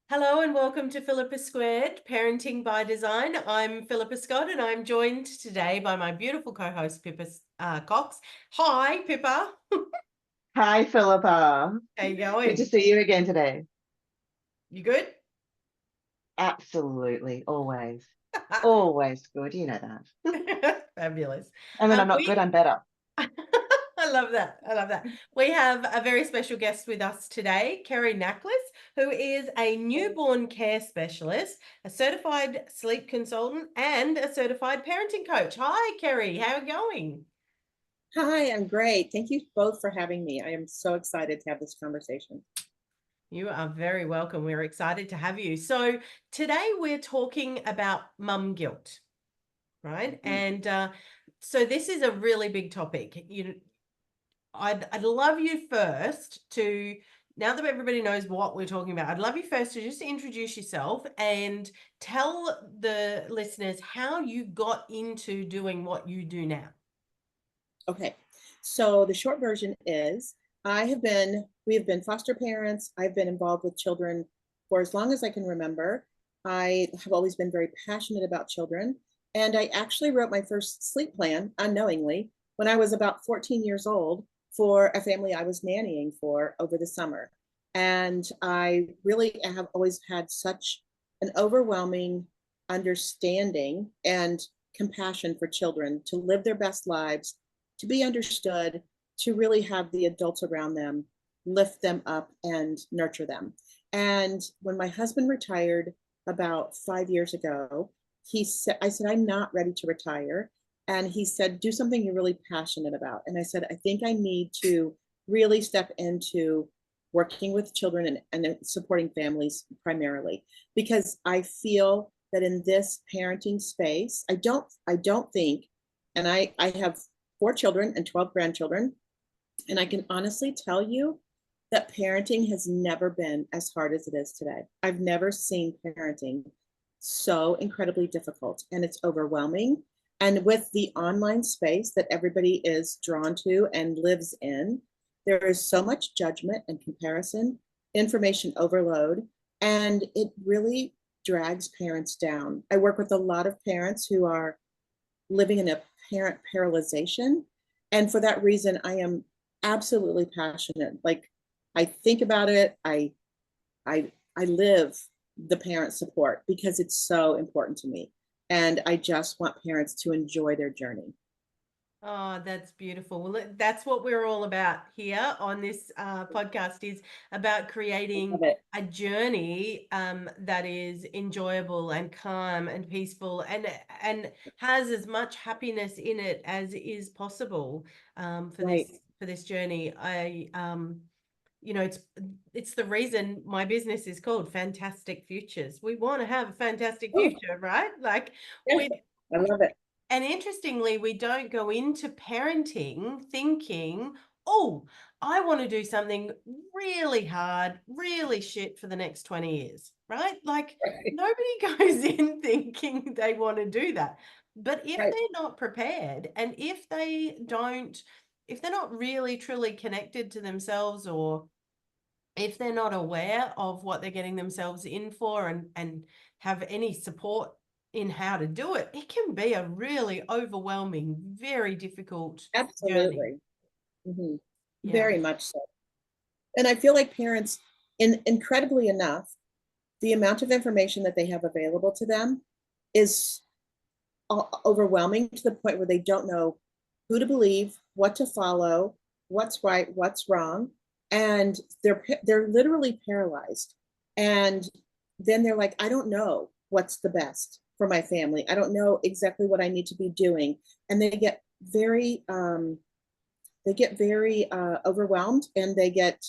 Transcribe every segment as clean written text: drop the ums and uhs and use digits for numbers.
Hello and welcome to Philippa Squared, Parenting by Design. I'm Philippa Scott and I'm joined today by my beautiful co-host, Pippa Cox. Hi, Pippa. Hi, Philippa. How you Good to going? see you again today. You good? Absolutely. Always. Always good. You know that. Fabulous. And when I'm not good, We I'm better. I love that. I love that. We have a very special guest with us today, Kerri Nachlas, who is a newborn care specialist, a certified sleep consultant, and a certified parenting coach. Hi, Kerri. How are you going? Hi, I'm great. Thank you both for having me. I am so excited to have this conversation. You are very welcome. We're excited to have you. So today we're talking about mum guilt, right? Mhm. And so this is a really big topic. I'd love you first to, now that everybody knows what we're talking about, I'd love you first to just introduce yourself and tell the listeners how you got into doing what you do now. Okay, so the short version is we have been foster parents. I've been involved with children for as long as I can remember. I have always been very passionate about children. And I actually wrote my first sleep plan unknowingly when I was about 14 years old for a family I was nannying for over the summer. And I really have always had such an overwhelming understanding and compassion for children to live their best lives, to be understood, to really have the adults around them lift them up and nurture them. And when my husband retired about 5 years ago, I said, I'm not ready to retire. And he said, do something you're really passionate about. And I said, I think I need to really step into working with children and supporting families primarily, because I feel that in this parenting space, I don't think, and I have 4 children and 12 grandchildren. And I can honestly tell you that parenting has never been as hard as it is today. I've never seen parenting so incredibly difficult, and it's overwhelming. And with the online space that everybody is drawn to and lives in, there is so much judgment and comparison, information overload, and it really drags parents down. I work with a lot of parents who are living in a parent paralyzation. And for that reason, I am absolutely passionate. Like, I think about it. I live the parent support because it's so important to me. And I just want parents to enjoy their journey. Oh, that's beautiful. Well, that's what we're all about here on this podcast, is about I creating love it. a journey that is enjoyable and calm and peaceful and has as much happiness in it as is possible for Right. this journey. It's the reason my business is called Fantastic Futures. We want to have a fantastic Oh, future, right? Like yeah, we I love it. and interestingly, we don't go into parenting thinking, oh, I want to do something really hard, really shit for the next 20 years, right? Like Right. nobody goes in thinking they want to do that. But if Right. they're not prepared and if they're not really truly connected to themselves, or if they're not aware of what they're getting themselves in for and have any support in how to do it, it can be a really overwhelming, very difficult journey. Absolutely. Mhm. Yeah. Very much so. And I feel like parents, incredibly enough, the amount of information that they have available to them is overwhelming to the point where they don't know who to believe, what to follow, what's right, what's wrong, and they're literally paralyzed. And then they're like, I don't know what's the best for my family. I don't know exactly what I need to be doing, and they get very overwhelmed, and they get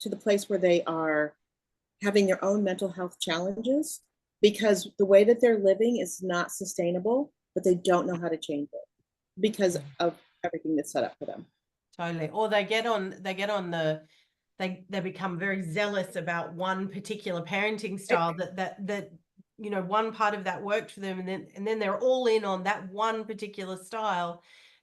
to the place where they are having their own mental health challenges because the way that they're living is not sustainable, but they don't know how to change it because Yeah, of everything that's set up for them. totally. Or they become very zealous about one particular parenting style that one part of that worked for them, and then they're all in on that one particular style.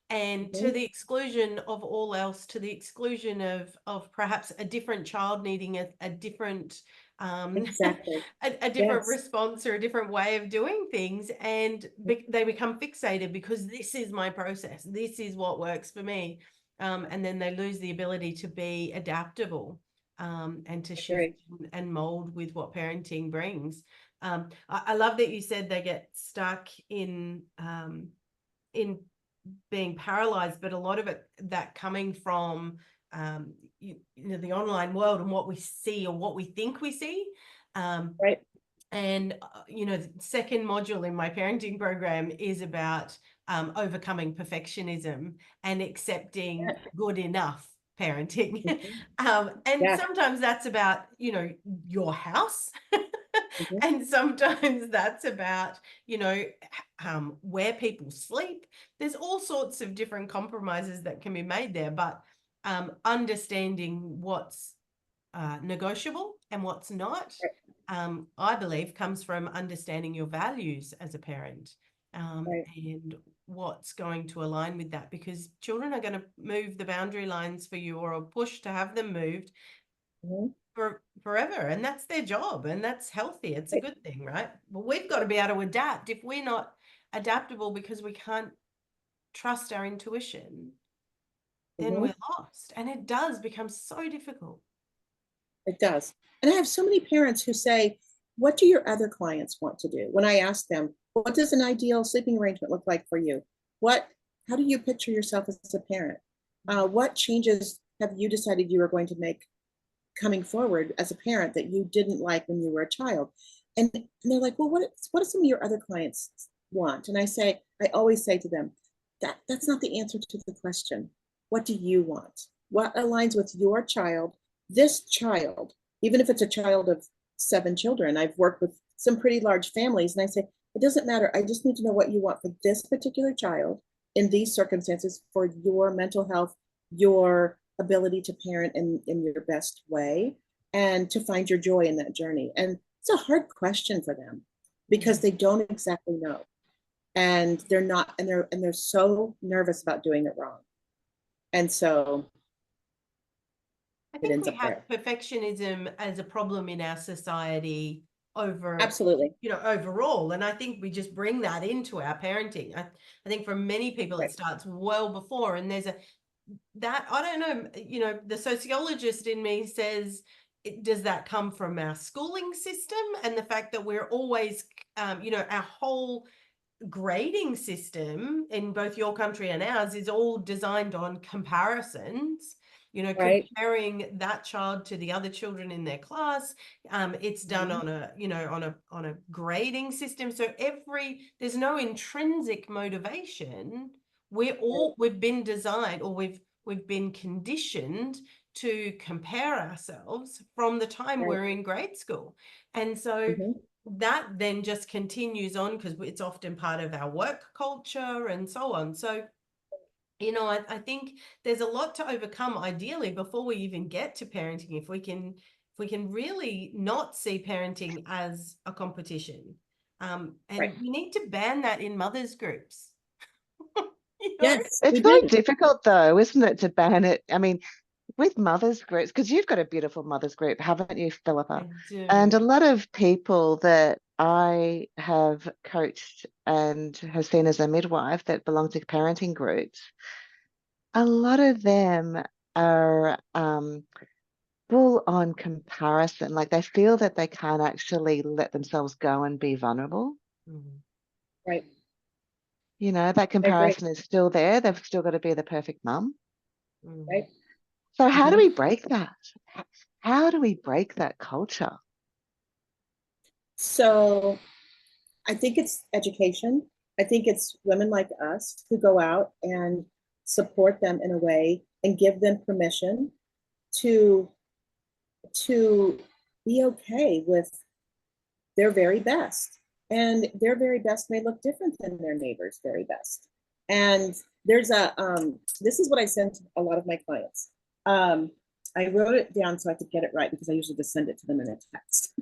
and to the exclusion of all else, to the exclusion of perhaps a different child needing a different Exactly. a different Yes. response or a different way of doing things, and they become fixated because this is my process, this is what works for me, and then they lose the ability to be adaptable, and to shift and mold with what parenting brings. I love that you said they get stuck in being paralyzed, but a lot of it that coming from you know, the online world and what we see or what we think we see. Right. And you know, the second module in my parenting program is about overcoming perfectionism and accepting good enough parenting. And sometimes that's about, you know, your house. And sometimes that's about, you know, where people sleep. There's all sorts of different compromises that can be made there, but understanding what's negotiable and what's not, I believe, comes from understanding your values as a parent, and what's going to align with that, because children are going to move the boundary lines for you, or push to have them moved for forever, and that's their job, and that's healthy. It's a good thing, right? But we've got to be able to adapt. If we're not adaptable because we can't trust our intuition, then we're lost, and it does become so difficult. It does. And I have so many parents who say, what do your other clients want to do? When I ask them, what does an ideal sleeping arrangement look like for you? How do you picture yourself as a parent? What changes have you decided you are going to make coming forward as a parent that you didn't like when you were a child? And they're like, well, what do some of your other clients want? And I always say to them, that's not the answer to the question. What do you want? What aligns with your child? This child, even if it's a child of 7 children, I've worked with some pretty large families, and I say, it doesn't matter. I just need to know what you want for this particular child in these circumstances, for your mental health, your ability to parent in your best way, and to find your joy in that journey. And it's a hard question for them because they don't exactly know. And they're so nervous about doing it wrong. And so I think we have perfectionism as a problem in our society absolutely, you know, overall. And I think we just bring that into our parenting. I think for many people it starts well before, and there's that, I don't know, you know, the sociologist in me says, does that come from our schooling system and the fact that we're always, you know, our whole grading system in both your country and ours is all designed on comparisons, you know, comparing that child to the other children in their class. It's done on a, you know, on a grading system. So there's no intrinsic motivation. We've been designed, or we've been conditioned to compare ourselves from the time we're in grade school. And so that then just continues on because it's often part of our work culture and so on. So, you know, I think there's a lot to overcome ideally before we even get to parenting. If we can really not see parenting as a competition, and we need to ban that in mothers groups. You know? Yes, it's very difficult though, isn't it, to ban it? I mean, with mothers groups, because you've got a beautiful mothers group, haven't you, Philippa? I do. And a lot of people that I have coached and have seen as a midwife that belong to parenting groups, a lot of them are full on comparison. Like they feel that they can't actually let themselves go and be vulnerable. Right. You know, that comparison is still there. They've still got to be the perfect mum. Right. So how do we break that? How do we break that culture? So I think it's education. I think it's women like us who go out and support them in a way and give them permission to be okay with their very best. And their very best may look different than their neighbor's very best. And there's this is what I send to a lot of my clients. I wrote it down so I could get it right because I usually just send it to them in a text.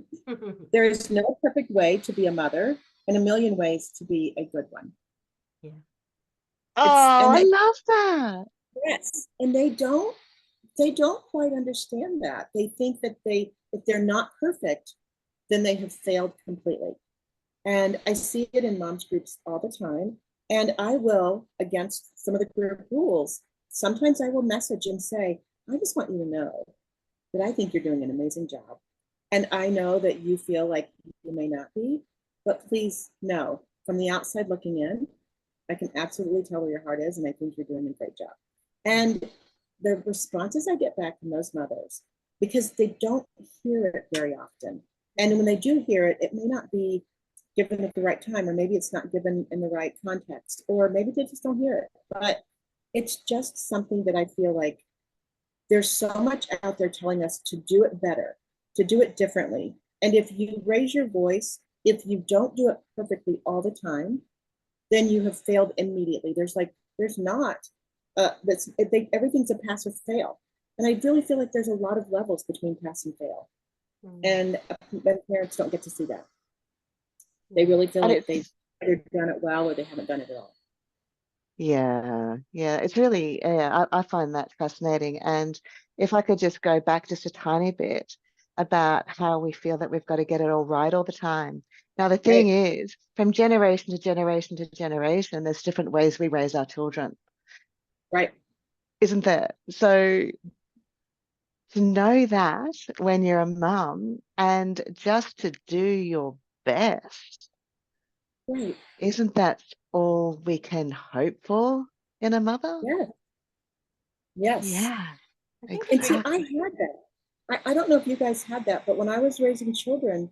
There is no perfect way to be a mother and a million ways to be a good one. Yeah. Oh, And I they, love that. yes, and they don't quite understand that. They think that if they're not perfect, then they have failed completely. And I see it in moms groups all the time. And I will, against some of the group rules, sometimes I will message and say, I just want you to know that I think you're doing an amazing job. And I know that you feel like you may not be, but please know from the outside looking in, I can absolutely tell where your heart is, and I think you're doing a great job. And the responses I get back from those mothers, because they don't hear it very often. And when they do hear it, it may not be given at the right time, or maybe it's not given in the right context, or maybe they just don't hear it. But it's just something that I feel like there's so much out there telling us to do it better, to do it differently. And if you raise your voice, if you don't do it perfectly all the time, then you have failed immediately. There's not, everything's a pass or fail. And I really feel like there's a lot of levels between pass and fail. And parents don't get to see that. They really feel And like they've either done it well or they haven't done it at all. yeah, it's really, I find that fascinating. And if I could just go back just a tiny bit about how we feel that we've got to get it all right all the time. Now, the thing is, from generation to generation to generation, there's different ways we raise our children, Right. isn't there? So to know that when you're a mum and just to do your best, Right. isn't that all we can hope for in a mother? Yeah. Yes. Yeah, And see, exactly. I had that. I don't know if you guys had that, but when I was raising children,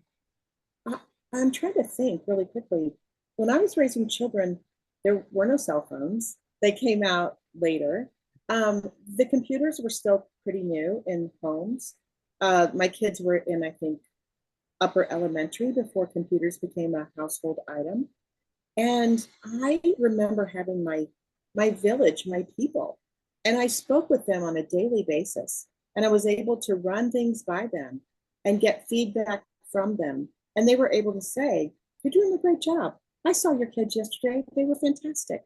I, I'm trying to think really quickly. When I was raising children, there were no cell phones. They came out later. The computers were still pretty new in homes. My kids were in, I think, upper elementary before computers became a household item. And I remember having my village, my people, and I spoke with them on a daily basis. And I was able to run things by them and get feedback from them. And they were able to say, "You're doing a great job. I saw your kids yesterday. They were fantastic."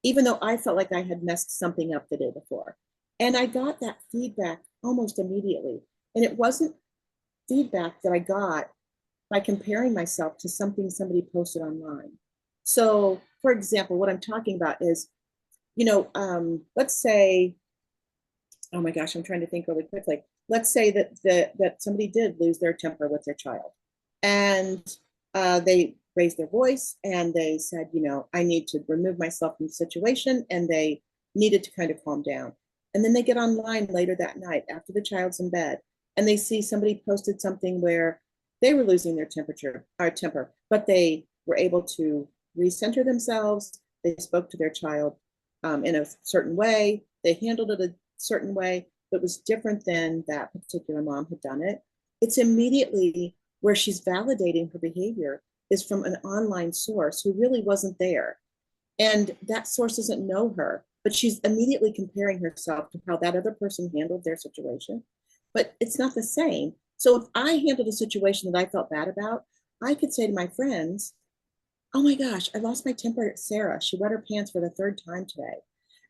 Even though I felt like I had messed something up the day before. And I got that feedback almost immediately. And it wasn't feedback that I got by comparing myself to something somebody posted online. So, for example, what I'm talking about is, let's say, oh my gosh, I'm trying to think really quickly. Let's say that somebody did lose their temper with their child, and they raised their voice and they said, I need to remove myself from the situation, and they needed to kind of calm down. And then they get online later that night after the child's in bed, and they see somebody posted something where they were losing their temper, but they were able to recenter themselves. They spoke to their child in a certain way. They handled it a certain way that was different than that particular mom had done it. It's immediately where she's validating her behavior is from an online source who really wasn't there. And that source doesn't know her, but she's immediately comparing herself to how that other person handled their situation. But it's not the same. So if I handled a situation that I felt bad about, I could say to my friends, "Oh my gosh, I lost my temper at Sarah. She wet her pants for the third time today."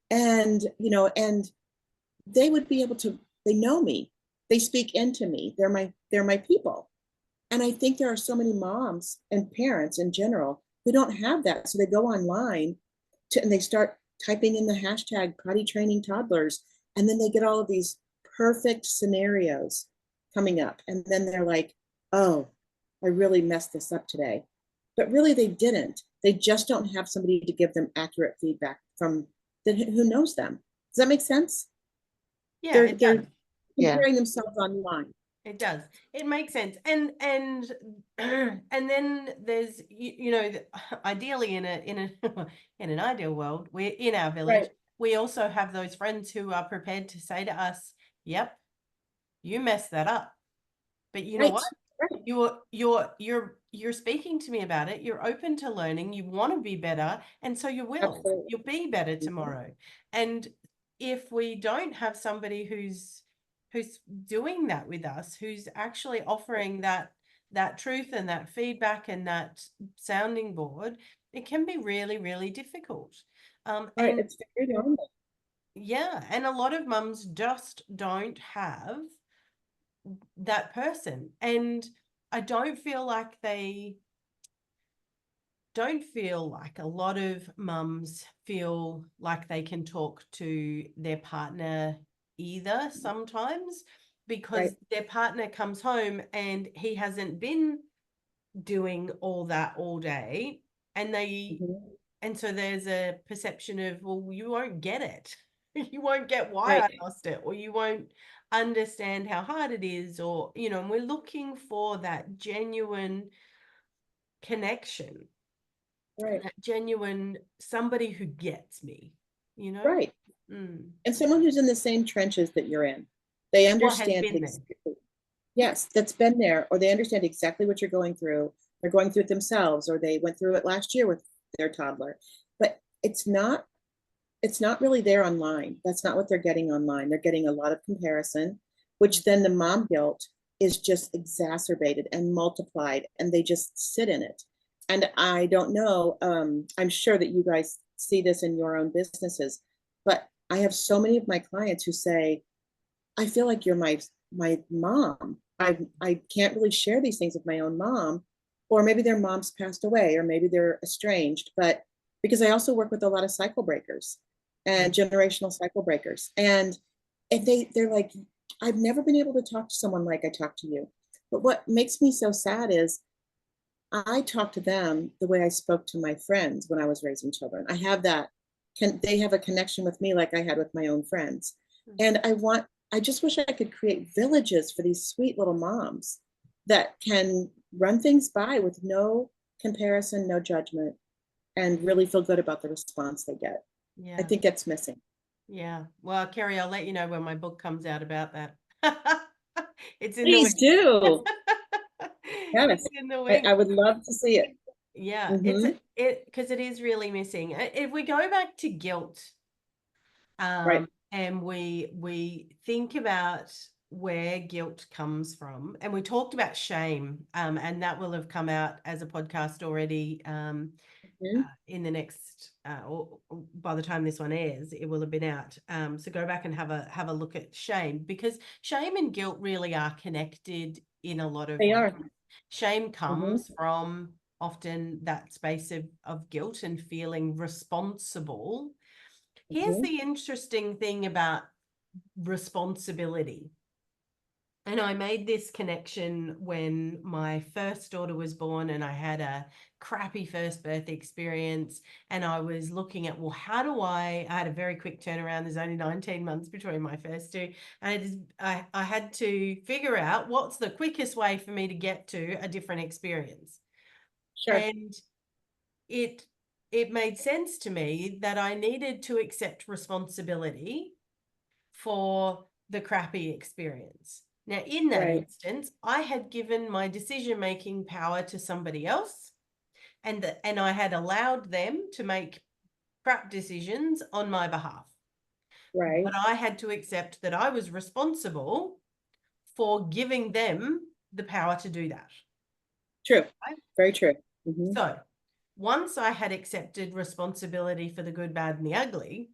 And, and they would be able to, they know me, they speak into me, they're my people. And I think there are so many moms and parents in general who don't have that. So they go online and they start typing in the hashtag potty training toddlers, and then they get all of these perfect scenarios coming up, and then they're like, "Oh, I really messed this up today." But really they didn't. They just don't have somebody to give them accurate feedback from who knows them. Does that make sense? Yeah, it does. They're comparing themselves online. It does. It makes sense. And and then there's ideally in in an ideal world, we're in our village, Right. we also have those friends who are prepared to say to us, "Yep, you messed that up. But you know Right. what? Right. You're speaking to me about it. You're open to learning. You want to be better, and so you will. Absolutely. You'll be better Mhm. tomorrow." And if we don't have somebody who's doing that with us, who's actually offering that truth and that feedback and that sounding board, it can be really, really difficult. Right, And it's very normal. yeah, and a lot of mums just don't have that person. And I don't feel like a lot of mums feel like they can talk to their partner either sometimes, because Right. their partner comes home and he hasn't been doing all that all day, and Mhm. and so there's a perception of, well, you won't get it. You won't get why I Right. lost it, or you won't understand how hard it is, or, and we're looking for that genuine connection, Right. that genuine somebody who gets me, you know? Right. Mm. And someone who's in the same trenches that you're in. They Or has understand been there. exactly, yes, that's been there, or they understand exactly what you're going through. They're going through it themselves, or they went through it last year with their toddler. But it's not really there online. That's not what they're getting online. They're getting a lot of comparison, which then the mom guilt is just exacerbated and multiplied, and they just sit in it. And I don't know, I'm sure that you guys see this in your own businesses, but I have so many of my clients who say, I feel like you're my mom. I can't really share these things with my own mom, or maybe their mom's passed away, or maybe they're estranged. But because I also work with a lot of cycle breakers and generational cycle breakers, and if they're like, I've never been able to talk to someone like I talk to you. But what makes me so sad is I talk to them the way I spoke to my friends when I was raising children. I have that, they have a connection with me like I had with my own friends. And I just wish I could create villages for these sweet little moms that can run things by with no comparison, no judgment, and really feel good about the response they get. I Yeah. think it's missing. Yeah. Well, Kerri, I'll let you know when my book comes out about that. It's in the Please wings. do. Yes, It's in the wings. I would love to see it. Yeah, Mhm. because it is really missing. If we go back to guilt, Right. and we think about where guilt comes from, and we talked about shame, and that will have come out as a podcast already, Mhm. in the next, or by the time this one airs, it will have been out. So go back and have a look at shame, because shame and guilt really are connected in a lot of They ways. are. Shame Mhm. comes from often that space of guilt and feeling responsible. Here's Mhm. the interesting thing about responsibility. And I made this connection when my first daughter was born, and I had a crappy first birth experience. And I was looking at, well, how do I had a very quick turnaround. There's only 19 months between my first two. And I had to figure out what's the quickest way for me to get to a different experience. Sure. And it made sense to me that I needed to accept responsibility for the crappy experience. Now, in that Right. instance, I had given my decision-making power to somebody else, and I had allowed them to make crap decisions on my behalf. Right. But I had to accept that I was responsible for giving them the power to do that. True. Right? Very true. Mhm. So once I had accepted responsibility for the good, bad, and the ugly,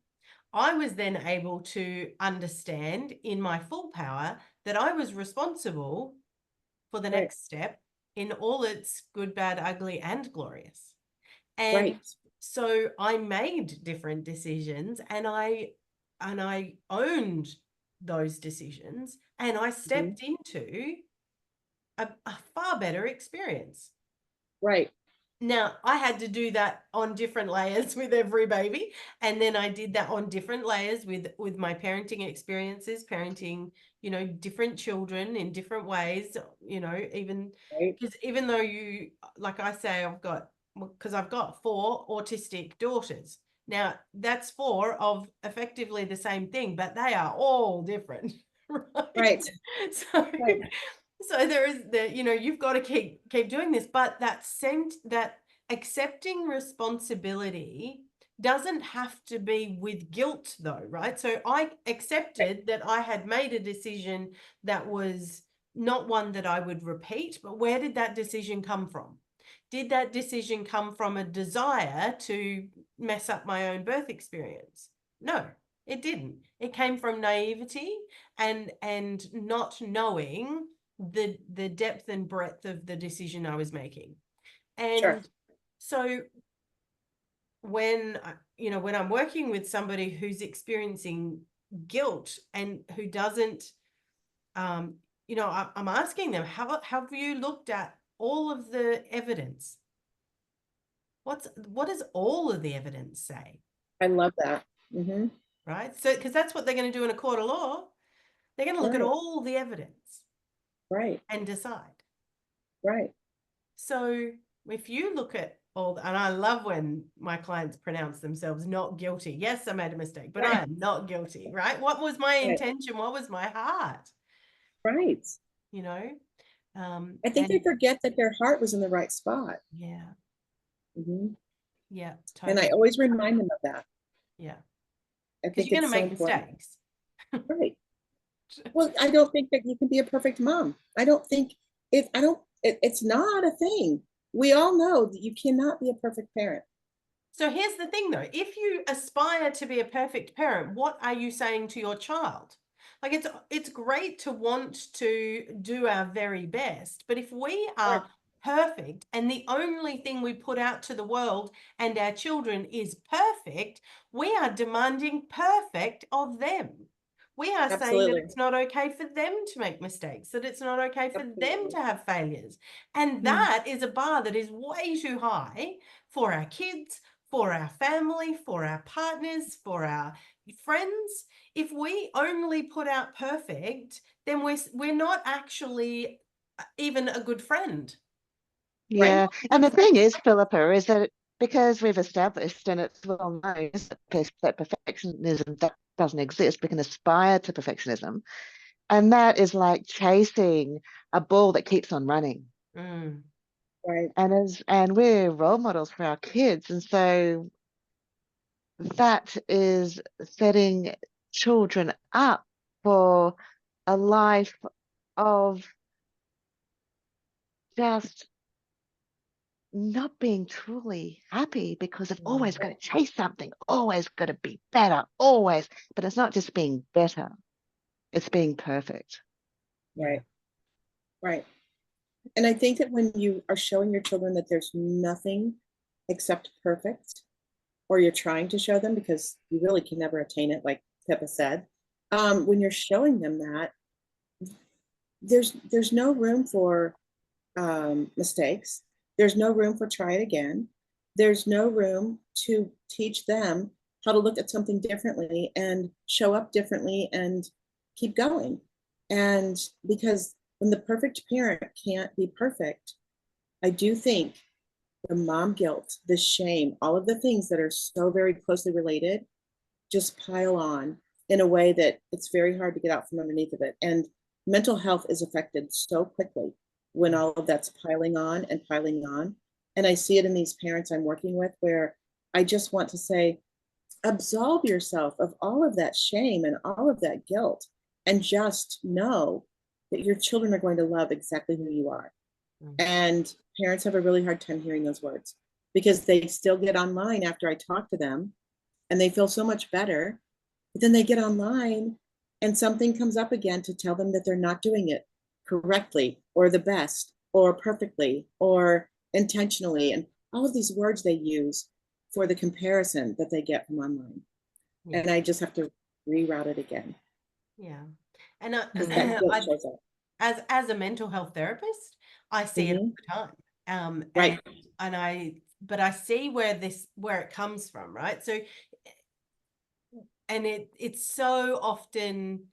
I was then able to understand in my full power that I was responsible for the Right. next step in all its good, bad, ugly, and glorious. Right. And so I made different decisions, and I owned those decisions, and I Mhm. stepped into a far better experience. Right. Now, I had to do that on different layers with every baby. And then I did that on different layers with my parenting experiences, parenting, different children in different ways, even Right. because even though like I say, because I've got 4 autistic daughters. Now, that's 4 of effectively the same thing, but they are all different, right? Right. So, Right. so there is you've got to keep doing this, but that accepting responsibility doesn't have to be with guilt though, right? So I accepted that I had made a decision that was not one that I would repeat, but where did that decision come from? Did that decision come from a desire to mess up my own birth experience? No, it didn't. It came from naivety and not knowing the depth and breadth of the decision I was making. And Sure. so when when I'm working with somebody who's experiencing guilt and who doesn't I'm asking them, have you looked at all of the evidence? What does all of the evidence say? I love that. Mm-hmm. Right? So because that's what they're going to do in a court of law. They're going to look at Right. all the evidence Right. and decide. Right. So if you look at all, and I love when my clients pronounce themselves not guilty. Yes, I made a mistake, but I am not guilty, right? What was my intention? What was my heart? Right. You know? I think they forget that their heart was in the right spot. Yeah. Mm-hmm. Yeah. And I Totally. always remind them of that. Yeah. I Because think you're it's going to so make important. mistakes. Right. Well, I don't think that you can be a perfect mom. I don't think it's not a thing. We all know that you cannot be a perfect parent. So here's the thing though, if you aspire to be a perfect parent, what are you saying to your child? Like it's great to want to do our very best, but if we are perfect and the only thing we put out to the world and our children is perfect, we are demanding perfect of them. We are saying that it's not okay for them to make mistakes, that it's not okay for them to have failures. And that is a bar that is way too high for our kids, for our family, for our partners, for our friends. If we only put out perfect, then we're not actually even a good friend. Yeah. Right? And the thing is, Philippa, is that because we've established, and it's well known, that perfectionism doesn't exist, we can aspire to perfectionism. And that is like chasing a ball that keeps on running. Mm. Right. And we're role models for our kids. And so that is setting children up for a life of just not being truly happy because they've always got to chase something, always got to be better, always. But it's not just being better, it's being perfect. Right. Right. And I think that when you are showing your children that there's nothing except perfect, or you're trying to show them because you really can never attain it, like Pippa said, when you're showing them that, there's no room for mistakes. There's no room for try it again. There's no room to teach them how to look at something differently and show up differently and keep going. And because when the perfect parent can't be perfect, I do think the mom guilt, the shame, all of the things that are so very closely related just pile on in a way that it's very hard to get out from underneath of it. And mental health is affected so quickly when all of that's piling on and piling on. And I see it in these parents I'm working with where I just want to say, absolve yourself of all of that shame and all of that guilt, and just know that your children are going to love exactly who you are. And parents have a really hard time hearing those words because they still get online after I talk to them and they feel so much better. But then they get online and something comes up again to tell them that they're not doing it correctly or the best or perfectly or intentionally. And all of these words they use for the comparison that they get from online. Yeah. And I just have to reroute it again. Yeah. And as a mental health therapist, I see it all the time. Right. But I see where it comes from, right? So, and it's so often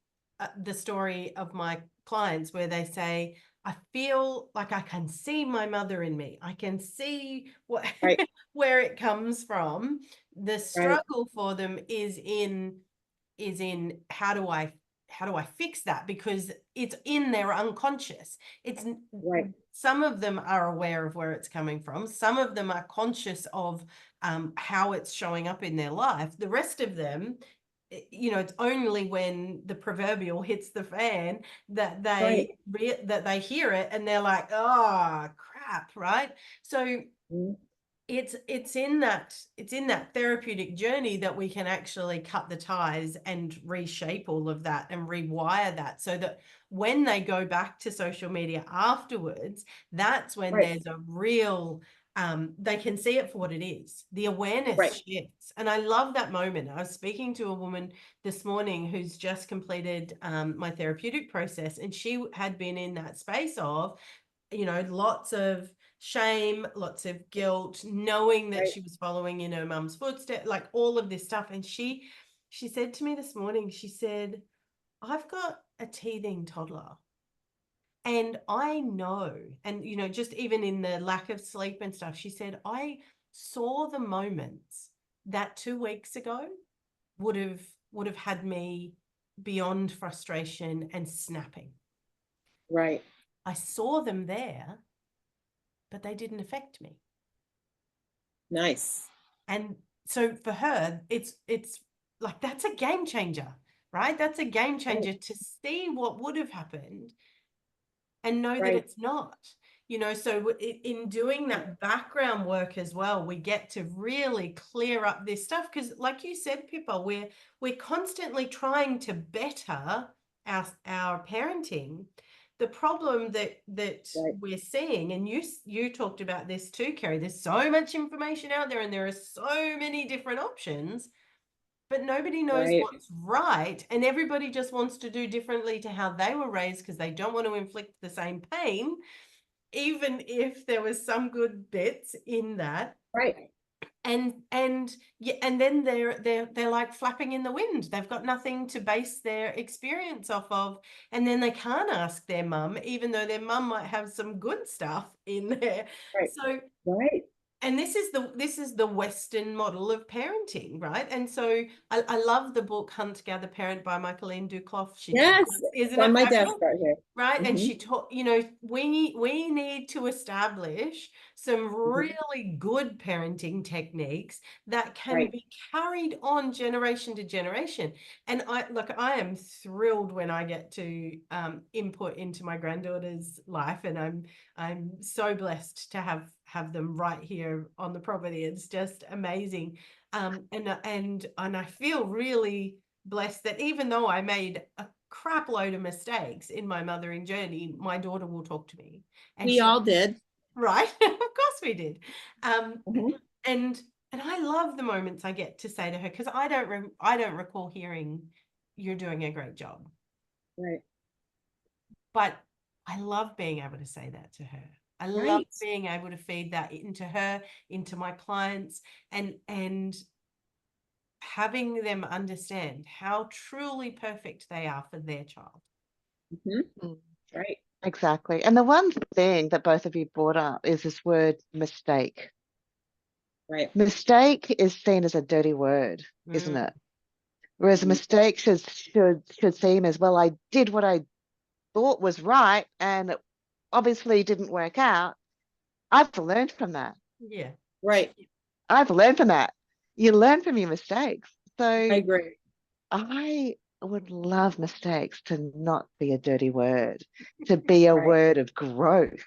the story of my clients where they say, I feel like I can see my mother in me. I can see what where it comes from. The struggle for them is in how do I fix that? Because it's in their unconscious. It's some of them are aware of where it's coming from. Some of them are conscious of how it's showing up in their life. The rest of them, it's only when the proverbial hits the fan that they hear it and they're like, oh crap, right? So it's in that therapeutic journey that we can actually cut the ties and reshape all of that and rewire that, so that when they go back to social media afterwards, that's when there's a real they can see it for what it is. The awareness shifts. And I love that moment. I was speaking to a woman this morning who's just completed my therapeutic process, and she had been in that space of, you know, lots of shame, lots of guilt, knowing that she was following in her mum's footsteps, like all of this stuff. And she said to me this morning, she said, I've got a teething toddler. And I know, and, you know, just even in the lack of sleep and stuff, she said, I saw the moments that 2 weeks ago would have had me beyond frustration and snapping. Right. I saw them there, but they didn't affect me. Nice. And so for her, it's like, that's a game changer, right? That's a game changer to see what would have happened and know that it's not, you know. So in doing that background work as well, we get to really clear up this stuff, because like you said, Pippa, we're constantly trying to better our parenting. The problem that we're seeing, and you talked about this too, Kerri, there's so much information out there and there are so many different options, but nobody knows what's right, and everybody just wants to do differently to how they were raised, because they don't want to inflict the same pain, even if there was some good bits in that. Right. And then they're like flapping in the wind. They've got nothing to base their experience off of, and then they can't ask their mum, even though their mum might have some good stuff in there. So and this is the Western model of parenting, right? And so I love the book Hunt, Gather, Parent by Michaeline Dukloff. Isn't on it my fabulous? desk right here. Right. And she taught, you know, we need to establish some really good parenting techniques that can be carried on generation to generation. And I am thrilled when I get to input into my granddaughter's life, and I'm so blessed to have them right here on the property. It's just amazing. And I feel really blessed that even though I made a crap load of mistakes in my mothering journey, my daughter will talk to me. And we all did. Right. Of course we did. And I love the moments I get to say to her, because I don't recall hearing, you're doing a great job. Right. But I love being able to say that to her. I love being able to feed that into her, into my clients, and having them understand how truly perfect they are for their child. Right. Exactly. And the one thing that both of you brought up is this word mistake. Right. Mistake is seen as a dirty word, isn't it? Whereas a mistake should seem as, well, I did what I thought was right and it obviously didn't work out. I've learned from that. Yeah. Right. I've learned from that. You learn from your mistakes. So I agree. I would love mistakes to not be a dirty word, to be a word of growth,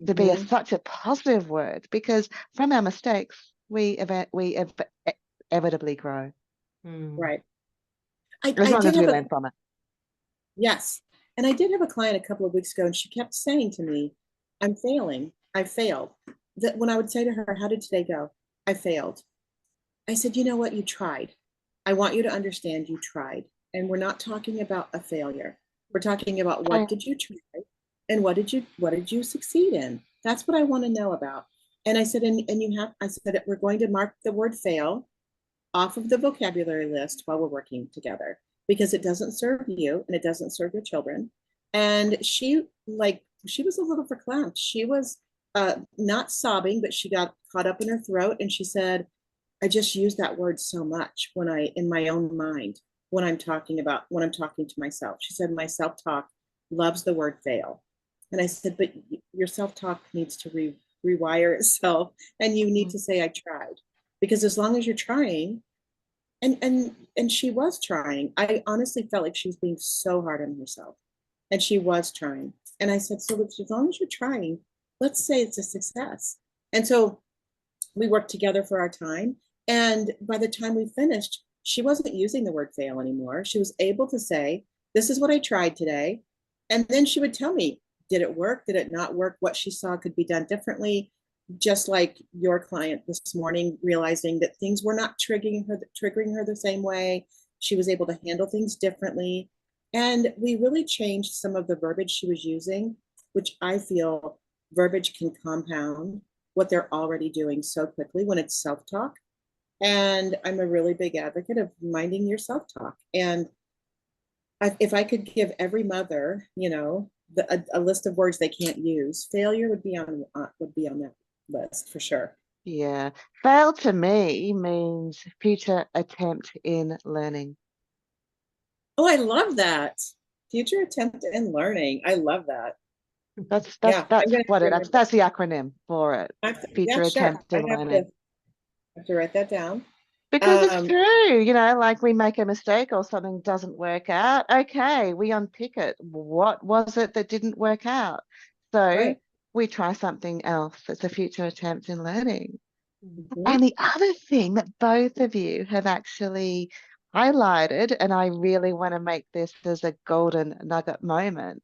to be such a positive word, because from our mistakes, we inevitably grow. Right. As long as we learn from it. Yes. And I did have a client a couple of weeks ago, and she kept saying to me, I'm failing. I failed. That when I would say to her, how did today go? I failed. I said, you know what? You tried. I want you to understand you tried. And we're not talking about a failure. We're talking about what did you try and what did you succeed in? That's what I want to know about. And I said, I said, we're going to mark the word fail off of the vocabulary list while we're working together, because it doesn't serve you and it doesn't serve your children. And she was a little verklempt. She was not sobbing, but she got caught up in her throat. And she said, I just use that word so much in my own mind, when I'm talking to myself. She said, my self-talk loves the word fail. And I said, but your self-talk needs to rewire itself. And you need to say, I tried, because as long as you're trying, and she was trying. I honestly felt like she was being so hard on herself, and she was trying. And I said, so as long as you're trying, let's say it's a success. And so we worked together for our time. And by the time we finished, she wasn't using the word fail anymore. She was able to say, this is what I tried today. And then she would tell me, did it work? Did it not work? What she saw could be done differently. Just like your client this morning, realizing that things were not triggering her the same way. She was able to handle things differently. And we really changed some of the verbiage she was using, which I feel verbiage can compound what they're already doing so quickly when it's self-talk. And I'm a really big advocate of minding your self-talk. And if I could give every mother, a list of words they can't use, failure would be on that list for sure. Yeah. Fail to me means future attempt in learning. Oh, I love that. Future attempt in learning. I love that. That's Yeah, that's the acronym for it. Future attempt in learning. I have to write that down. Because it's true, like we make a mistake or something doesn't work out. Okay, we unpick it. What was it that didn't work out? So we try something else. It's a future attempt in learning. Mm-hmm. And the other thing that both of you have actually highlighted, and I really want to make this as a golden nugget moment,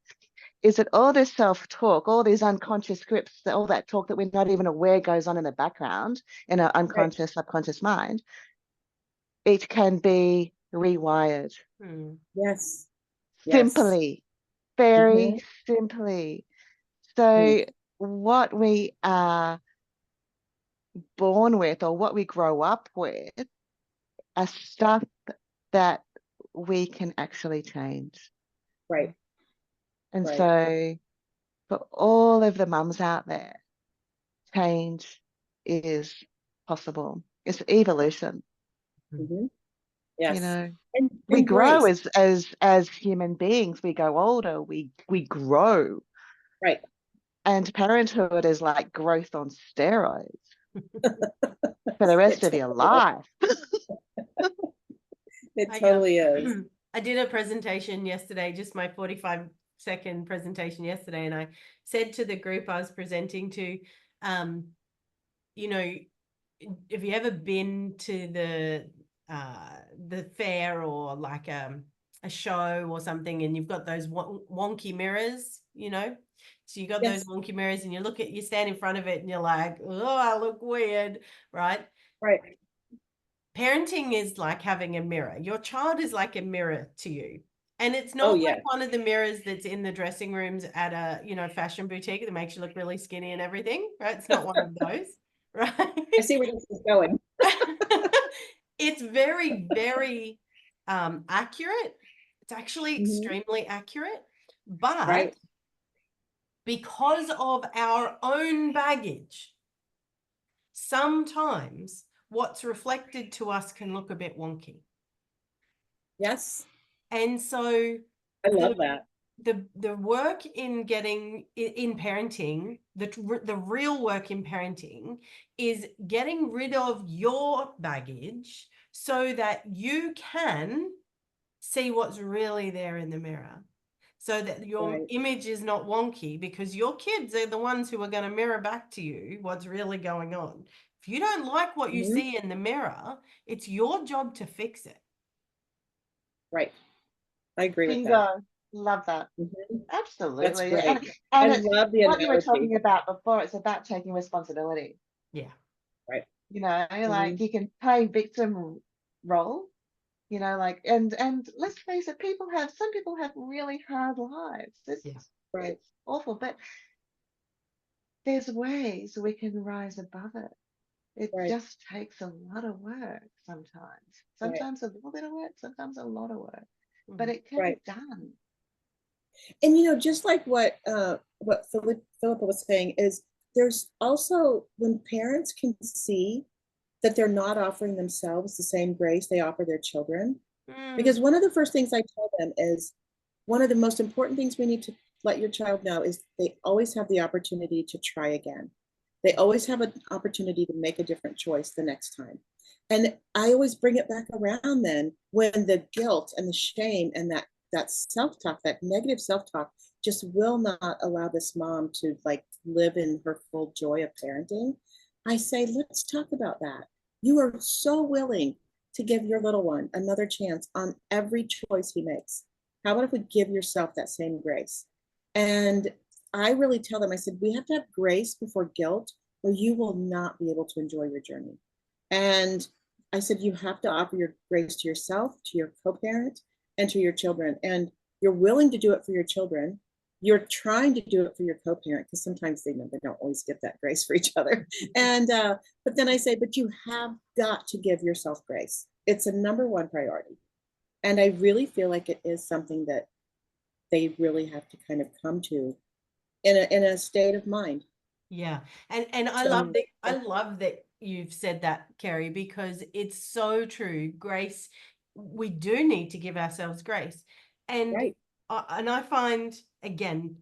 is that all this self-talk, all these unconscious scripts, all that talk that we're not even aware goes on in the background in our unconscious, subconscious mind, it can be rewired. Yes. Simply, very simply. So what we are born with or what we grow up with are stuff that we can actually change. Right. And so for all of the mums out there, change is possible. It's evolution. Mm-hmm. Yes. And we grow as human beings. We go older. We grow. Right. And parenthood is like growth on steroids for the rest of your life. It totally is. I did a presentation yesterday, just my 45-second presentation yesterday, and I said to the group I was presenting to, have you ever been to the fair or like a show or something, and you've got those wonky mirrors, so you got those wonky mirrors, and you stand in front of it and you're like, oh, I look weird, right? Parenting is like having a mirror. Your child is like a mirror to you. And it's not like one of the mirrors that's in the dressing rooms at a, fashion boutique that makes you look really skinny and everything, right? It's not one of those, right? I see where this is going. It's very, very accurate. It's actually extremely accurate. But because of our own baggage, sometimes what's reflected to us can look a bit wonky. Yes. And so I love that. The work in parenting, the real work in parenting is getting rid of your baggage so that you can see what's really there in the mirror, so that your image is not wonky, because your kids are the ones who are going to mirror back to you what's really going on. If you don't like what you see in the mirror, it's your job to fix it. Right. I agree with that. Love that. Absolutely. That's great. And I love the what you were talking about before, it's about taking responsibility. Yeah. Right. Like you can play victim role, and let's face it, some people have really hard lives. It's awful, but there's ways we can rise above it. It just takes a lot of work sometimes. Sometimes a little bit of work, sometimes a lot of work, but it can be done. And just like what Philippa was saying, is there's also when parents can see that they're not offering themselves the same grace they offer their children. Because one of the first things I tell them is, one of the most important things we need to let your child know is they always have the opportunity to try again. They always have an opportunity to make a different choice the next time. And I always bring it back around then when the guilt and the shame and that self-talk, that negative self-talk just will not allow this mom to like live in her full joy of parenting, I say, let's talk about that. You are so willing to give your little one another chance on every choice he makes. How about if we give yourself that same grace? And I really tell them, I said, we have to have grace before guilt, or you will not be able to enjoy your journey. And I said, you have to offer your grace to yourself, to your co-parent, and to your children. And you're willing to do it for your children. You're trying to do it for your co-parent, because sometimes they don't always get that grace for each other. And but then I say, but you have got to give yourself grace. It's a number one priority. And I really feel like it is something that they really have to kind of come to in a state of mind. Yeah. And I So, love that you've said that, Kerri, because it's so true. Grace, we do need to give ourselves grace. And right. I find, again,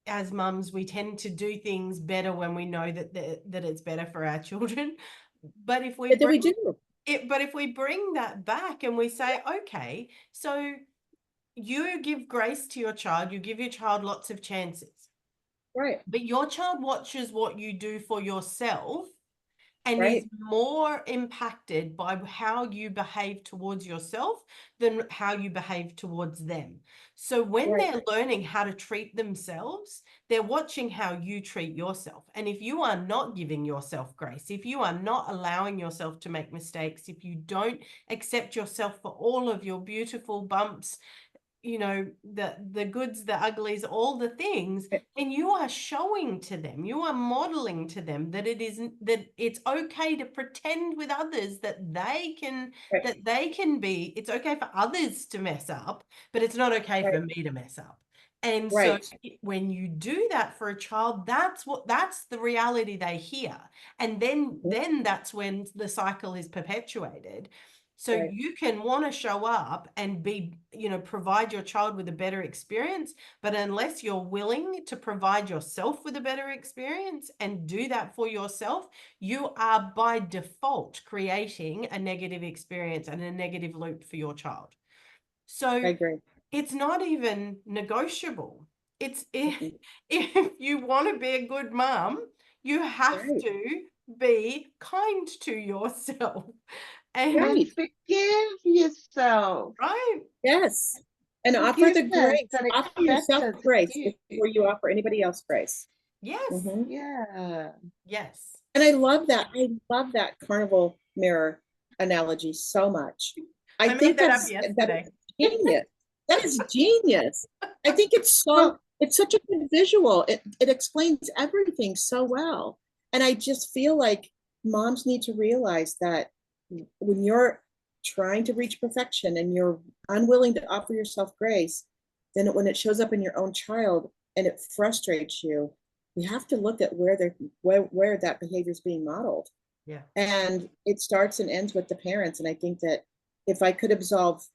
as mums, we tend to do things better when we know that it's better for our children. But if we But we do. but if we bring that back and we say, okay, so you give grace to your child, you give your child lots of chances, Right. but your child watches what you do for yourself and Right. is more impacted by how you behave towards yourself than how you behave towards them. So when Right. they're learning how to treat themselves, they're watching how you treat yourself. And if you are not giving yourself grace, if you are not allowing yourself to make mistakes, if you don't accept yourself for all of your beautiful bumps, you know, the goods, the uglies, all the things, and you are showing to them, you are modeling to them that it isn't, that it's okay to pretend with others that they can, Right. that they can be, it's okay for others to mess up, but it's not okay Right. for me to mess up. And Right. so when you do that for a child, that's the reality they hear. And then that's when the cycle is perpetuated. So Right. you can want to show up and be, you know, provide your child with a better experience, but unless you're willing to provide yourself with a better experience and do that for yourself, you are by default creating a negative experience and a negative loop for your child. So I agree. it's not even negotiable. It's Mhm. if you want to be a good mom, you have Right. to be kind to yourself. And Right. forgive yourself. right. Yes. And offer the Forgiveness grace. and Offer yourself acceptance is grace huge. before you offer anybody else grace. Yes. Mhm. Yeah. Yes. And I love that. I love that carnival mirror analogy so much. I I think made that up that's yesterday. genius. That is genius. I think Well, it's such a good visual. It explains everything so well. And I just feel like moms need to realize that when you're trying to reach perfection and you're unwilling to offer yourself grace, then when it shows up in your own child and it frustrates you, you have to look at where that behavior is being modeled. Yeah. And it starts and ends with the parents. And I think that if I could absolve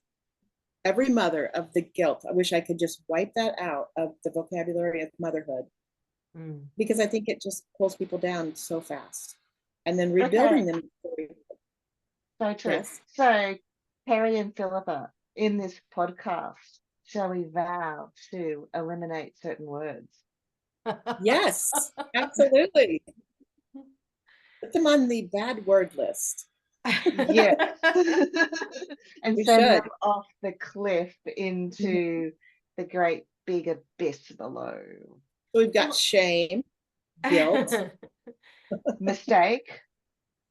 every mother of the guilt, I wish I could just wipe that out of the vocabulary of motherhood, because I think it just pulls people down so fast. And then rebuilding them. so true. Yes. So, Kerri and Philippa, in this podcast, shall we vow to eliminate certain words? Yes, absolutely. Put them on the bad word list. Yes. And We send them should. off the cliff into the great big abyss below. So we've got shame, guilt, Mistake,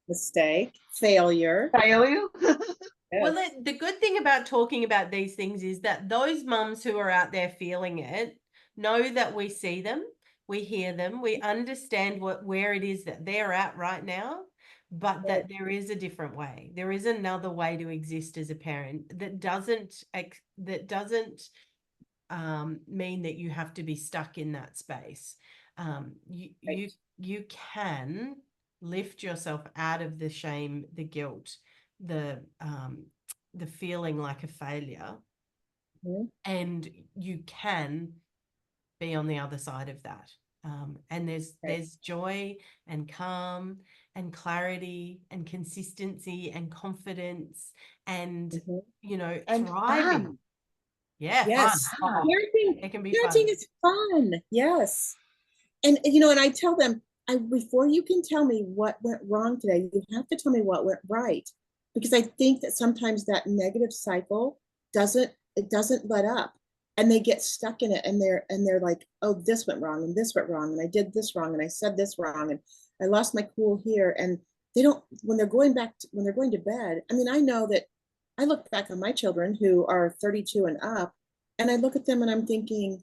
mistake, failure. failure. Well, Yes. the good thing about talking about these things is that those mums who are out there feeling it know that we see them, we hear them, we understand where it is that they're at right now, but that there is a different way. There is another way to exist as a parent that doesn't mean that you have to be stuck in that space. You can lift yourself out of the shame, the guilt, the feeling like a failure, and you can be on the other side of that. And there's joy and calm and clarity and consistency and confidence and you know, And thriving. fun. Yeah, Yes. fun. Oh, Parenting, it can be parenting fun. is fun. Yes. And and I tell them, before you can tell me what went wrong today, you have to tell me what went right. Because I think that sometimes that negative cycle doesn't let up. And they get stuck in it, and they're like, oh, this went wrong, and this went wrong, and I did this wrong, and I said this wrong, and I lost my cool here. And they don't, when they're going to bed, I mean, I know that I look back on my children who are 32 and up, and I look at them and I'm thinking,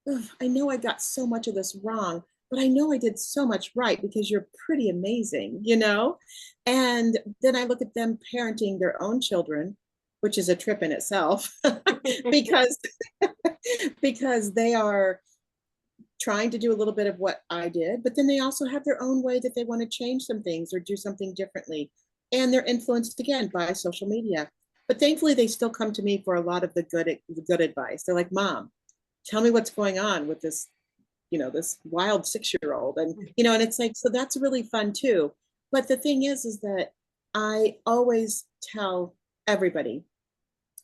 "Ugh, I know I got so much of this wrong, but I know I did so much right because you're pretty amazing. And then I look at them parenting their own children, which is a trip in itself, because because they are trying to do a little bit of what I did, but then they also have their own way that they want to change some things or do something differently. And they're influenced again by social media. But thankfully, they still come to me for a lot of the good advice. They're like, Mom, tell me what's going on with this wild 6-year-old. And it's like, so that's really fun too. But the thing is that I always tell everybody,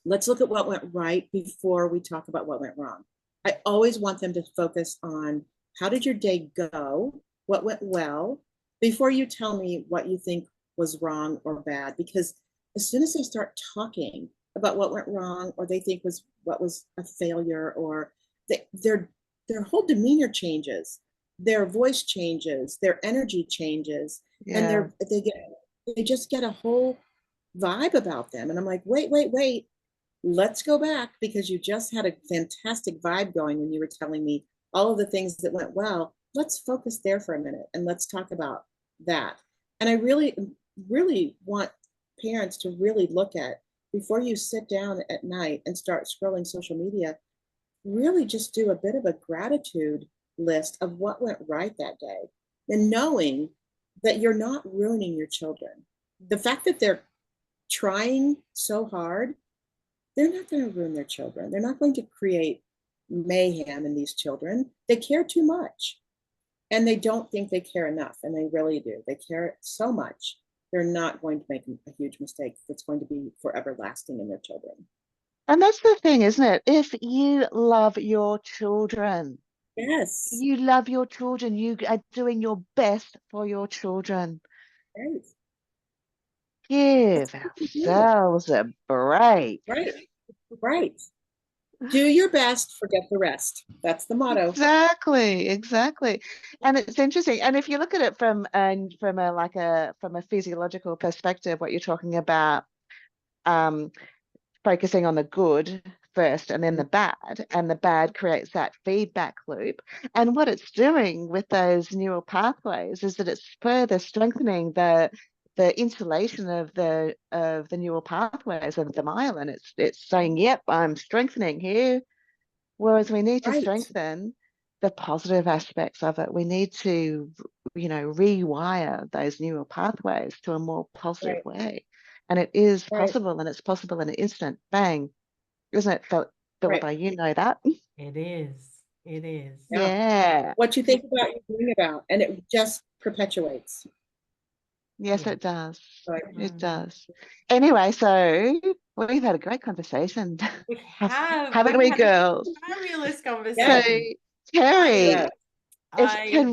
let's look at what went right before we talk about what went wrong. I always want them to focus on, how did your day go? What went well? Before you tell me what you think was wrong or bad. Because as soon as they start talking about what went wrong, or they think what was a failure, or their whole demeanor changes, their voice changes, their energy changes, and Yeah. they just get a whole vibe about them. And I'm like, wait, let's go back, because you just had a fantastic vibe going when you were telling me all of the things that went well. Let's focus there for a minute and let's talk about that. And I really, really want parents to really look at, before you sit down at night and start scrolling social media, really just do a bit of a gratitude list of what went right that day, and knowing that you're not ruining your children. The fact that they're trying so hard, they're not going to ruin their children. They're not going to create mayhem in these children. They care too much, and they don't think they care enough, and they really do. They care so much. They're not going to make a huge mistake that's going to be forever lasting in their children. And that's the thing, isn't it? If you love your children, Yes. you love your children, you are doing your best for your children. Right. Give ourselves a break. Right. Do your best, forget the rest. That's the motto. Exactly. And it's interesting. And if you look at it from a physiological perspective, what you're talking about, focusing on the good first and then the bad, and the bad creates that feedback loop. And what it's doing with those neural pathways is that it's further strengthening the insulation of the neural pathways of the myelin. It's saying, yep, I'm strengthening here. Whereas we need to strengthen the positive aspects of it. We need to, rewire those neural pathways to a more positive way. And it is possible, and it's possible in an instant. Bang. Isn't it, Philippa? You know that. It is. It is. Yeah. What you think about, you bring about, and it just perpetuates. Yes, it does. It does. Anyway, so we've had a great conversation. We have. Haven't we, girls? Fabulous conversation. So, Kerri,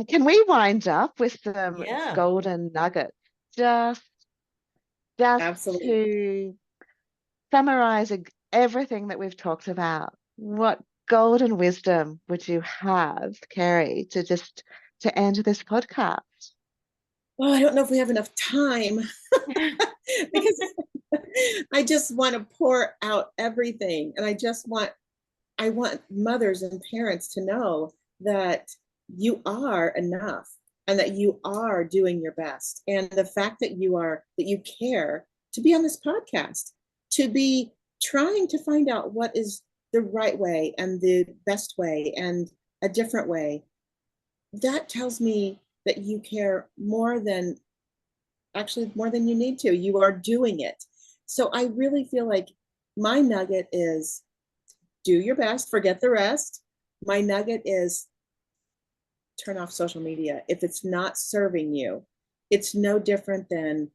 can we wind up with some golden nuggets? Just to summarize everything that we've talked about. What golden wisdom would you have, Kerri, to end this podcast? Well, I don't know if we have enough time because I just want to pour out everything. And I want mothers and parents to know that you are enough and that you are doing your best. And the fact that you care to be on this podcast, to be trying to find out what is the right way and the best way and a different way, that tells me that you care more than you need to. You are doing it. So I really feel like my nugget is, do your best, forget the rest. My nugget is, turn off social media. If it's not serving you, it's no different than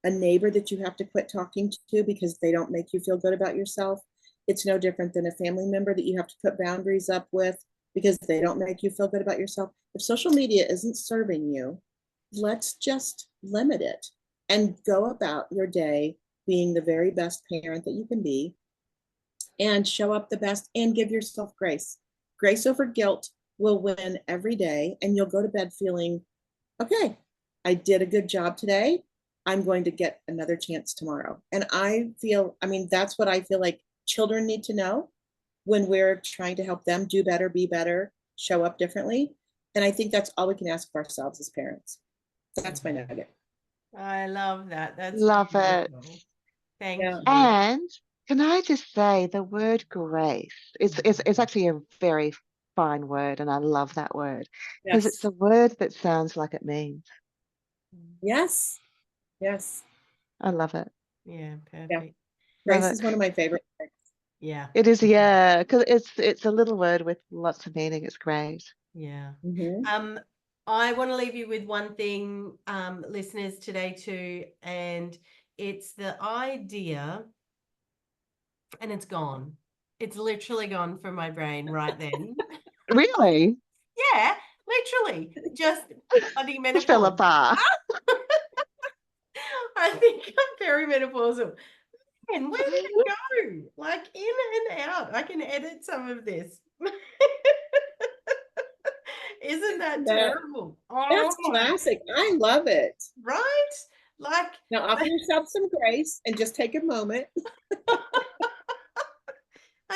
a neighbor that you have to quit talking to because they don't make you feel good about yourself. It's no different than a family member that you have to put boundaries up with because they don't make you feel good about yourself. If social media isn't serving you, let's just limit it and go about your day being the very best parent that you can be, and show up the best and give yourself grace. Grace over guilt will win every day, and you'll go to bed feeling, okay, I did a good job today. I'm going to get another chance tomorrow. And I feel, I mean, that's what I feel like children need to know when we're trying to help them do better, be better, show up differently. And I think that's all we can ask of ourselves as parents. That's my nugget. I love that. That's Love it. beautiful. Thank Yeah. you. And can I just say the word grace, it's actually a very fine word, and I love that word because it's Yes. a word that sounds like it means. Yes. Yes. I love it. Yeah, Yeah. perfect. Grace Love is it. one of my favorite things. Yeah, It is, yeah, because it's a little word with lots of meaning. It's great. yeah. Mm-hmm. I want to leave you with one thing, listeners, today too, and it's the idea, and it's gone. It's literally gone from my brain right then. Really? Yeah, literally, just bloody menopause. Philippa. I think I'm perimenopausal. And where did it go? Like in and out. I can edit some of this. Isn't that terrible? That's Oh my, classic. I love it. right? Like Now offer yourself some grace and just take a moment.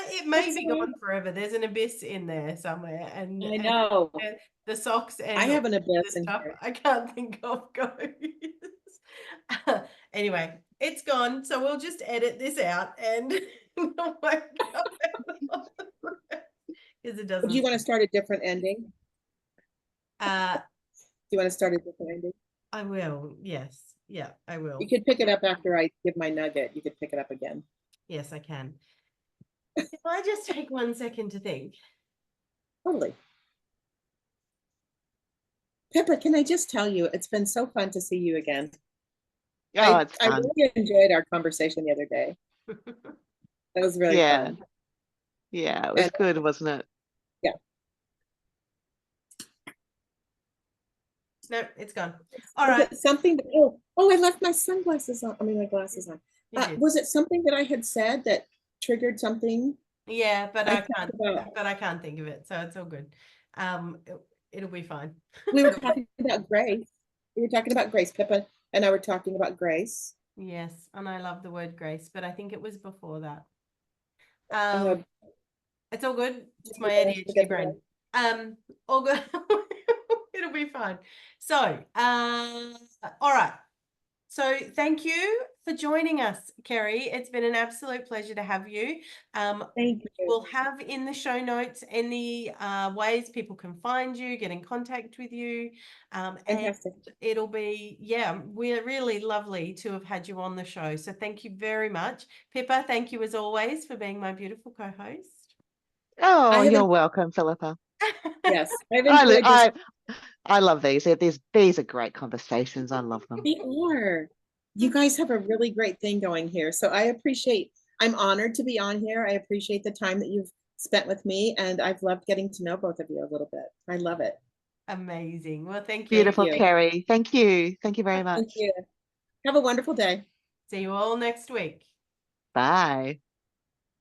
it may That's be all. gone forever. There's an abyss in there somewhere, and I know. the socks and I have an the abyss in stuff here. I can't think of goes. Anyway, it's gone, so we'll just edit this out and oh my God. Because it doesn't. Do you want to start a different ending? Uh, Do you want to start a different ending? I will. Yes. Yeah, I will. You could pick it up after I give my nugget. You could pick it up again. Yes, I can. If I just take 1 second to think. Totally. Pippa, can I just tell you, it's been so fun to see you again. Oh, it's I fun. really enjoyed our conversation the other day. That was really Yeah. fun. Yeah, it was And good, wasn't it? yeah. No, it's gone. All Was right. it something that, oh, I left my sunglasses on. I mean, my glasses on. You did. Was it something that I had said that triggered something? Yeah, but I talked can't. about- But I can't think of it, so it's all good. It'll be fine. We were talking about grace. We were talking about grace. Pippa and I were talking about grace. Yes, and I love the word grace, but I think it was before that. Uh, It's all good. It's my forget ADHD the brain. All good. It'll be fine. So, all right. So thank you for joining us, Kerri. It's been an absolute pleasure to have you. Thank you. We'll have in the show notes any ways people can find you, get in contact with you. And Fantastic. it'll be, yeah, we're really lovely to have had you on the show. So thank you very much. Pippa, thank you as always for being my beautiful co-host. Oh, you're welcome, Philippa. Yes, I've enjoyed this. I love these. These are great conversations. I love them. They are. You guys have a really great thing going here. So I'm honored to be on here. I appreciate the time that you've spent with me, and I've loved getting to know both of you a little bit. I love it. Amazing. Well, thank you. Beautiful, Kerri. Thank you. Thank you very much. Thank you. Have a wonderful day. See you all next week. Bye.